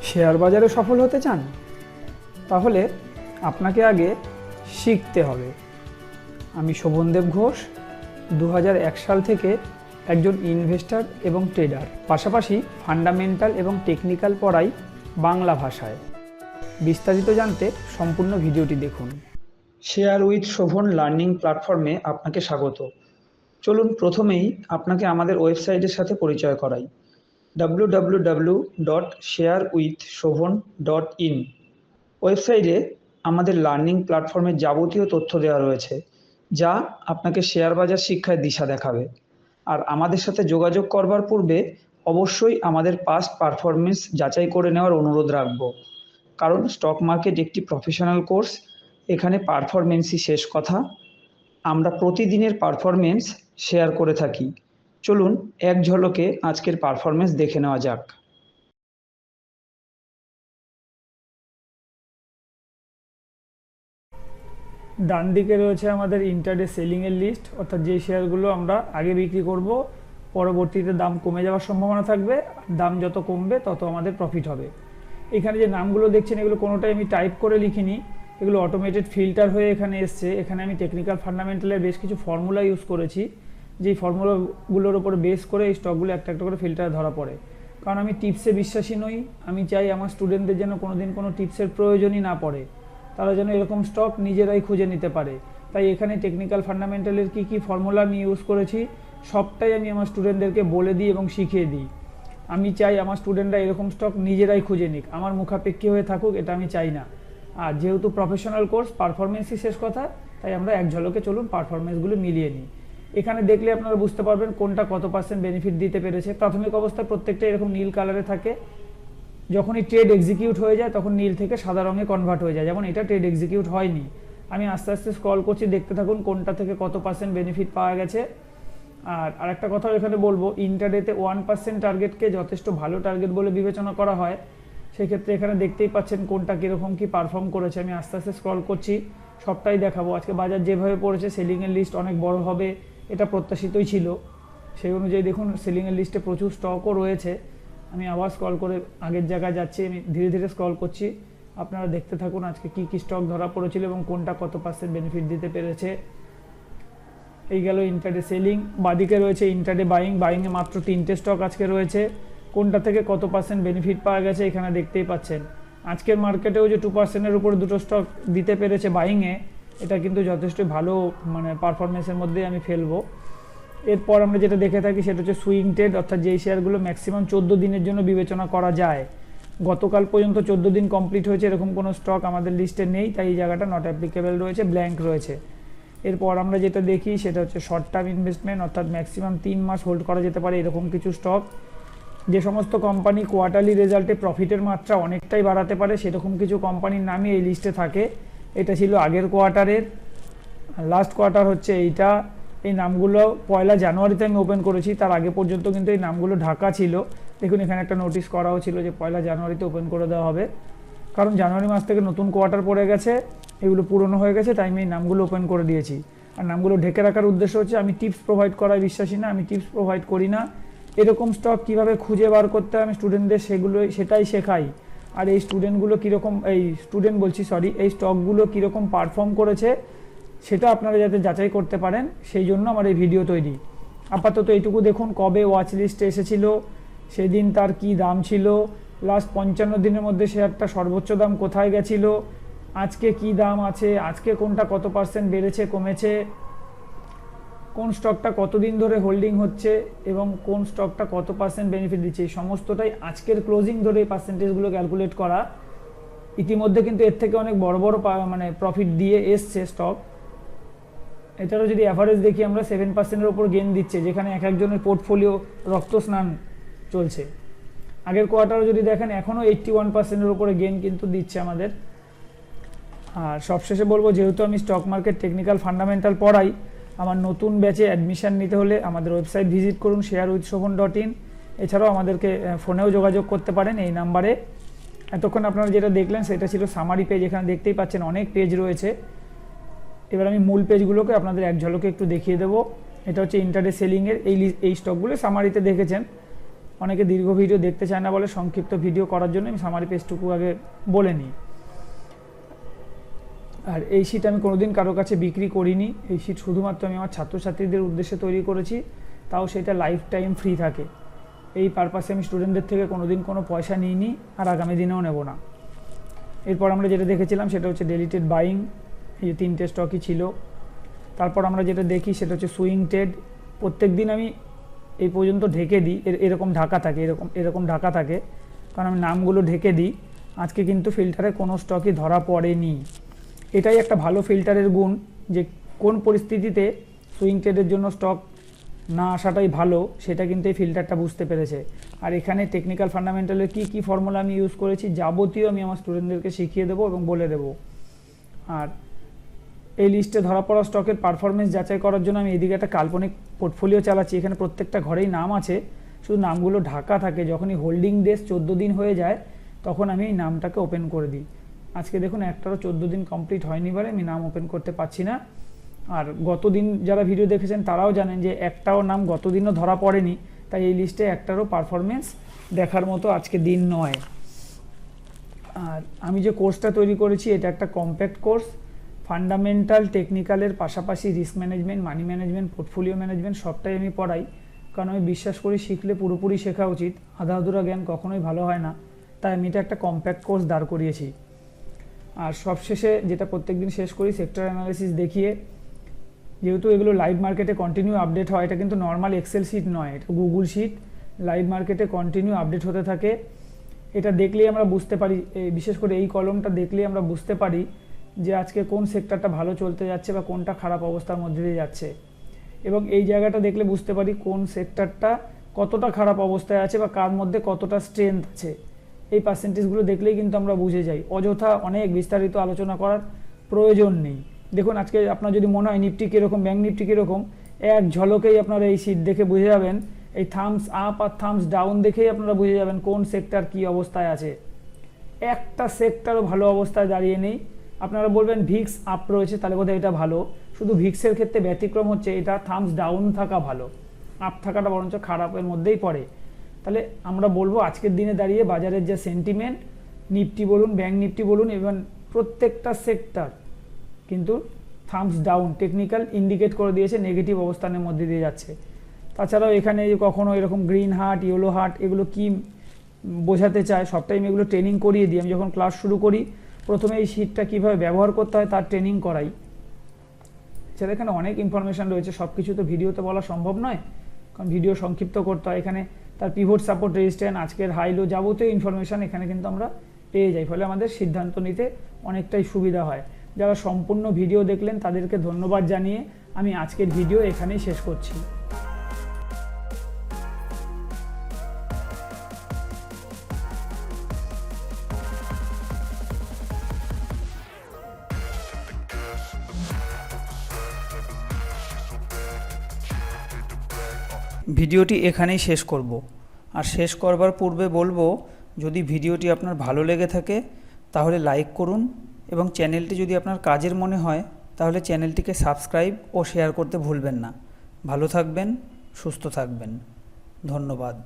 Share বাজারে সফল হতে চান? তাহলে আপনাকে আগে শিখতে হবে। আমি শোভনদেব ঘোষ, 2001 সাল থেকে একজন ইনভেস্টর এবং ট্রেডার, পাশাপাশি ফান্ডামেন্টাল এবং টেকনিক্যাল পড়াই বাংলা ভাষায়। বিস্তারিত জানতে সম্পূর্ণ ভিডিওটি দেখুন। শেয়ার উইথ শোভন লার্নিং প্ল্যাটফর্মে আপনাকে স্বাগত। চলুন প্রথমেই আপনাকে আমাদের ওয়েবসাইটের সাথে পরিচয় করাই। www.sharewithshobhan.in ওয়েবসাইটে আমাদের লার্নিং প্ল্যাটফর্মের যাবতীয় তথ্য দেওয়া রয়েছে, যা আপনাকে শেয়ার বাজার শিক্ষায় দিশা দেখাবে। আর আমাদের সাথে যোগাযোগ করবার পূর্বে অবশ্যই আমাদের পাস্ট পারফরমেন্স যাচাই করে নেওয়ার অনুরোধ রাখব, কারণ স্টক মার্কেট একটি প্রফেশনাল কোর্স। এখানে পারফরমেন্সই শেষ কথা। আমরা প্রতিদিনের পারফরমেন্স শেয়ার করে থাকি। চলুন এক ঝলকে আজকের পারফরমেন্স দেখে নেওয়া যাক। ডান দিকে রয়েছে আমাদের ইন্টারডে সেলিংয়ের লিস্ট, অর্থাৎ যে শেয়ারগুলো আমরা আগে বিক্রি করব, পরবর্তীতে দাম কমে যাওয়ার সম্ভাবনা থাকবে। দাম যত কমবে তত আমাদের প্রফিট হবে। এখানে যে নামগুলো দেখছেন, এগুলো কোনোটাই আমি টাইপ করে লিখিনি, এগুলো অটোমেটেড ফিল্টার হয়ে এখানে এসছে। এখানে আমি টেকনিক্যাল ফান্ডামেন্টালের বেশ কিছু ফর্মুলা ইউজ করেছি, যেই ফর্মুলাগুলোর উপর বেস করে এই স্টকগুলো একটা একটা করে ফিল্টার ধরা পড়ে। কারণ আমি টিপসে বিশ্বাসী নই। আমি চাই আমার স্টুডেন্টদের যেন কোনোদিন কোনো টিপসের প্রয়োজনই না পড়ে, তারা যেন এরকম স্টক নিজেরাই খুঁজে নিতে পারে। তাই এখানে টেকনিক্যাল ফান্ডামেন্টালের কী ফর্মুলা আমি ইউজ করেছি সবটাই আমি আমার স্টুডেন্টদেরকে বলে দিই এবং শিখিয়ে দিই। আমি চাই আমার স্টুডেন্টরা এরকম স্টক নিজেরাই খুঁজে নিক, আমার মুখাপেক্ষী হয়ে থাকুক, এটা আমি চাই না। আর যেহেতু প্রফেশনাল কোর্স, পারফরমেন্সই শেষ কথা, তাই আমরা এক ঝলকে চলুন পারফরমেন্সগুলো মিলিয়ে নিই। এখানে দেখলে আপনারা বুঝতে পারবেন কোনটা কত পার্সেন্ট বেনিফিট দিতে পেরেছে। প্রাথমিক অবস্থায় প্রত্যেকটা এরকম নীল কালারে থাকে, যখনই ট্রেড এক্সিকিউট হয়ে যায় তখন নীল থেকে সাদা রঙে কনভার্ট হয়ে যায়। যেমন এটা ট্রেড এক্সিকিউট হয়নি। আমি আস্তে আস্তে স্ক্রল করছি, দেখতে থাকুন কোনটা থেকে কত পার্সেন্ট বেনিফিট পাওয়া গেছে। আর আরেকটা কথা এখানে বলবো, ইন্টারডেতে 1% টার্গেটকে যথেষ্ট ভালো টার্গেট বলে বিবেচনা করা হয়। সেক্ষেত্রে এখানে দেখতেই পাচ্ছেন কোনটা কীরকম কী পারফর্ম করেছে। আমি আস্তে আস্তে স্ক্রল করছি, সবটাই দেখাবো। আজকে বাজার যেভাবে পড়েছে, সেলিংয়ের লিস্ট অনেক বড় হবে, এটা প্রত্যাশিতই ছিল। সেই অনুযায়ী দেখুন সেলিংয়ের লিস্টে প্রচুর স্টকও রয়েছে। আমি আবার স্ক্রল করে আগের জায়গায় যাচ্ছি, আমি ধীরে ধীরে স্ক্রল করছি। আপনারা দেখতে থাকুন আজকে কী কী স্টক ধরা পড়েছিল এবং কোনটা কত পার্সেন্ট বেনিফিট দিতে পেরেছে। এই গেল ইন্টারডে সেলিং। বাদিকে রয়েছে ইন্টারডে বাইং। বাইংয়ে মাত্র 3টে স্টক আজকে রয়েছে। কোনটা থেকে কত পার্সেন্ট বেনিফিট পাওয়া গেছে এখানে দেখতেই পাচ্ছেন। আজকের মার্কেটেও যে 2%-এর উপরে দুটো স্টক দিতে পেরেছে বাইংয়ে, এটা কিন্তু যথেষ্ট ভালো পারফরমেন্সের মধ্যে আমি ফেলবো। এরপর আমরা যেটা দেখে থাকি সেটা হচ্ছে সুইং ট্রেড, অর্থাৎ যেই শেয়ারগুলো ম্যাক্সিমাম 14 দিনের জন্য বিবেচনা করা যায়। গতকাল পর্যন্ত 14 দিন কমপ্লিট হয়েছে, এরকম কোনো স্টক আমাদের লিস্টে নেই, তাই এই জায়গাটা নট অ্যাপ্লিকেবল রয়েছে, ব্ল্যাঙ্ক রয়েছে। এরপর আমরা যেটা দেখি সেটা হচ্ছে শর্ট টার্ম ইনভেস্টমেন্ট, অর্থাৎ ম্যাক্সিমাম 3 মাস হোল্ড করা যেতে পারে এরকম কিছু স্টক। যে সমস্ত কোম্পানি কোয়ার্টারলি রেজাল্টে প্রফিটের মাত্রা অনেকটাই বাড়াতে পারে, সেরকম কিছু কোম্পানির নামই এই লিস্টে থাকে। এটা ছিল আগের কোয়ার্টারের, লাস্ট কোয়ার্টার হচ্ছে এইটা। এই নামগুলো 1 জানুয়ারিতে আমি ওপেন করেছি, তার আগে পর্যন্ত কিন্তু এই নামগুলো ঢাকা ছিল। দেখুন এখানে একটা নোটিশ করাও ছিল যে 1 জানুয়ারিতে ওপেন করে দেওয়া হবে, কারণ জানুয়ারি মাস থেকে নতুন কোয়ার্টার পড়ে গেছে, এগুলো পুরনো হয়ে গেছে, তাই আমি এই নামগুলো ওপেন করে দিয়েছি। আর নামগুলো ঢেকে রাখার উদ্দেশ্য হচ্ছে আমি টিপস প্রোভাইড করায় বিশ্বাসী না, আমি টিপস প্রোভাইড করি না। এরকম স্টক কীভাবে খুঁজে বার করতে হয় আমি স্টুডেন্টদের সেটাই শেখাই। আর এই স্টুডেন্টগুলো কীরকম, এই স্টকগুলো কীরকম পারফর্ম করেছে সেটা আপনারা যাতে যাচাই করতে পারেন, সেই জন্য আমার এই ভিডিও তৈরি। আপাতত এইটুকু দেখুন, কবে ওয়াচ লিস্টে এসেছিল, সেদিন তার কি দাম ছিল, লাস্ট 55 দিনের মধ্যে শেয়ারটা সর্বোচ্চ দাম কোথায় গেছিল, আজকে কি দাম আছে, আজকে কোনটা কত পার্সেন্ট বেড়েছে কমেছে, কোন স্টকটা কতদিন ধরে হোল্ডিং হচ্ছে এবং কোন স্টকটা কত পার্সেন্ট বেনিফিট দিচ্ছে, এই সমস্তটাই আজকের ক্লোজিং ধরে এই পার্সেন্টেজগুলো ক্যালকুলেট করা। ইতিমধ্যে কিন্তু এর থেকে অনেক বড় বড় প্রফিট দিয়ে এসছে স্টক। এটারও যদি অ্যাভারেজ দেখি আমরা 7%-এর ওপর গেন দিচ্ছে, যেখানে এক একজনের পোর্টফোলিও রক্ত স্নান চলছে। আগের কোয়ার্টারও যদি দেখেন এখনও 81%-এর উপরে গেন কিন্তু দিচ্ছে আমাদের। আর সবশেষে বলবো, যেহেতু আমি স্টক মার্কেট টেকনিক্যাল ফান্ডামেন্টাল পড়াই, আমার নতুন ব্যাচে অ্যাডমিশন নিতে হলে আমাদের ওয়েবসাইট ভিজিট করুন sharewithshobhan.in। এছাড়াও আমাদেরকে ফোনেও যোগাযোগ করতে পারেন এই নাম্বারে। এতক্ষণ আপনারা যেটা দেখলেন সেটা ছিল সামারি পেজ। এখানে দেখতেই পাচ্ছেন অনেক পেজ রয়েছে। এবার আমি মূল পেজগুলোকে আপনাদের এক ঝলকে একটু দেখিয়ে দেবো। এটা হচ্ছে ইন্টারডে সেলিংয়ের এই স্টকগুলো সামারিতে দেখেছেন। অনেকে দীর্ঘ ভিডিও দেখতে চায় না বলে সংক্ষিপ্ত ভিডিও করার জন্য আমি সামারি পেজটুকু আগে বলে নিই। আর এই শিট আমি কোনোদিন কারো কাছে বিক্রি করিনি। এই শিট শুধুমাত্র আমি আমার ছাত্রছাত্রীদের উদ্দেশ্যে তৈরি করেছি, তাও সেটা লাইফ টাইম ফ্রি থাকে। এই পারপাসে আমি স্টুডেন্টদের থেকে কোনোদিন কোনো পয়সা নিইনি, আর আগামী দিনেও নেব না। এরপর আমরা যেটা দেখেছিলাম সেটা হচ্ছে ডিলিটেড বাইং, এই 3টে স্টকই ছিল। তারপর আমরা যেটা দেখি সেটা হচ্ছে সুইং ট্রেড। প্রত্যেক দিন আমি এই পর্যন্ত ঢেকে দিই, এরকম ঢাকা থাকে, এরকম ঢাকা থাকে, কারণ আমি নামগুলো ঢেকে দিই। আজকে কিন্তু ফিল্টারে কোনো স্টকই ধরা পড়েনি। এটাই একটা ভালো ফিল্টারের গুণ, যে কোন পরিস্থিতিতে সুইং ট্রেডের জন্য স্টক না আসাটাই ভালো, সেটা কিন্তু এই ফিল্টারটা বুঝতে পেরেছে। আর এখানে টেকনিক্যাল ফান্ডামেন্টালের কী ফর্মুলা আমি ইউজ করেছি যাবতীয় আমি আমার স্টুডেন্টদেরকে শিখিয়ে দেবো এবং বলে দেবো। আর এই লিস্টে ধরা পড়া স্টকের পারফরমেন্স যাচাই করার জন্য আমি এদিকে একটা কাল্পনিক পোর্টফোলিও চালাচ্ছি। এখানে প্রত্যেকটা ঘরেই নাম আছে, শুধু নামগুলো ঢাকা থাকে। যখনই হোল্ডিং ডেজ 14 দিন হয়ে যায় তখন আমি এই নামটাকে ওপেন করে দিই। আজকে দেখুন একটারও 14 দিন কমপ্লিট হয়নি বলে আমি নাম ওপেন করতে পারছি না। আর গতদিন যারা ভিডিও দেখেছেন তারাও জানেন যে একটাও নাম গতদিনও ধরা পড়েনি, তাই এই লিস্টে একটারও পারফরমেন্স দেখার মতো আজকে দিন নয়। আর আমি যে কোর্সটা তৈরি করেছি এটা একটা কম্প্যাক্ট কোর্স। ফান্ডামেন্টাল টেকনিক্যালের পাশাপাশি risk management, money management, portfolio management সবটাই আমি পড়াই, কারণ আমি বিশ্বাস করি শিখলে পুরোপুরি শেখা উচিত। আধা আধুরা জ্ঞান কখনোই ভালো হয় না, তাই আমি এটা একটা কম্প্যাক্ট কোর্স দাঁড় করিয়েছি। আর সবশেষে যেটা প্রত্যেকদিন শেষ করি সেক্টর অ্যানালিসিস দেখিয়ে, যেহেতু এগুলো লাইভ মার্কেটে কন্টিনিউ আপডেট হয়, এটা কিন্তু নর্মাল এক্সেল শিট নয়, এটা গুগল শিট। লাইভ মার্কেটে কন্টিনিউ আপডেট হতে থাকে। এটা দেখলেই আমরা বুঝতে পারি, বিশেষ করে এই কলমটা দেখলেই আমরা বুঝতে পারি যে আজকে কোন সেক্টরটা ভালো চলতে যাচ্ছে বা কোনটা খারাপ অবস্থার মধ্যে দিয়ে যাচ্ছে। এবং এই জায়গাটা দেখলে বুঝতে পারি কোন সেক্টরটা কতটা খারাপ অবস্থায় আছে বা কার মধ্যে কতটা স্ট্রেংথ আছে। এই পার্সেন্টেজগুলো দেখলেই কিন্তু আমরা বুঝে যাই, অযথা অনেক বিস্তারিত আলোচনা করার প্রয়োজন নেই। দেখুন আজকে আপনার যদি মনে হয় নিফটি কীরকম, ব্যাঙ্ক নিফটি কীরকম, এক ঝলকেই আপনারা এই শিট দেখে বুঝে যাবেন। এই থামস আপ আর থামস ডাউন দেখেই আপনারা বুঝে যাবেন কোন সেক্টর কী অবস্থায় আছে। একটা সেক্টরও ভালো অবস্থায় দাঁড়িয়ে নেই। আপনারা বলবেন ভিক্স আপ রয়েছে, তাহলে বোধহয় এটা ভালো। শুধু ভিক্সের ক্ষেত্রে ব্যতিক্রম হচ্ছে এটা থামস ডাউন থাকা ভালো, আপ থাকাটা বরঞ্চ খারাপের মধ্যেই পড়ে। তাহলে আমরা বলবো আজকের দিনে দাঁড়িয়ে বাজারের যে সেন্টিমেন্ট, নিফটি বলুন, ব্যাঙ্ক নিফটি বলুন, এবং প্রত্যেকটা সেক্টর কিন্তু থামস ডাউন, টেকনিক্যাল ইন্ডিকেট করে দিয়েছে নেগেটিভ অবস্থানের মধ্যে দিয়ে যাচ্ছে। তাছাড়াও এখানে কখনো এরকম গ্রিন হার্ট, ইয়েলো হার্ট, এগুলো কি বোঝাতে চায় সবটাই আমি এগুলো ট্রেনিং করিয়ে দিই। আমি যখন ক্লাস শুরু করি প্রথমে এই শিটটা কীভাবে ব্যবহার করতে হয় তার ট্রেনিং করাই। সেটা এখানে অনেক ইনফরমেশান রয়েছে, সব কিছু তো ভিডিওতে বলা সম্ভব নয়, কারণ ভিডিও সংক্ষিপ্ত করতে হয়। এখানে তার পিভট সাপোর্ট, রেজিস্ট্যান্স, আজকের হাইলো, যাবতীয় ইনফরমেশান এখানে কিন্তু আমরা পেয়ে যাই, ফলে আমাদের সিদ্ধান্ত নিতে অনেকটাই সুবিধা হয়। যারা সম্পূর্ণ ভিডিও দেখলেন তাদেরকে ধন্যবাদ জানিয়ে আমি আজকের ভিডিও এখানেই শেষ করছি। ভিডিওটি এখানেই শেষ করব। আর শেষ করবার পূর্বে বলবো, যদি ভিডিওটি আপনার ভালো লেগে থাকে তাহলে লাইক করুন, এবং চ্যানেলটি যদি আপনার কাজের মনে হয় তাহলে চ্যানেলটিকে সাবস্ক্রাইব ও শেয়ার করতে ভুলবেন না। ভালো থাকবেন, সুস্থ থাকবেন। ধন্যবাদ।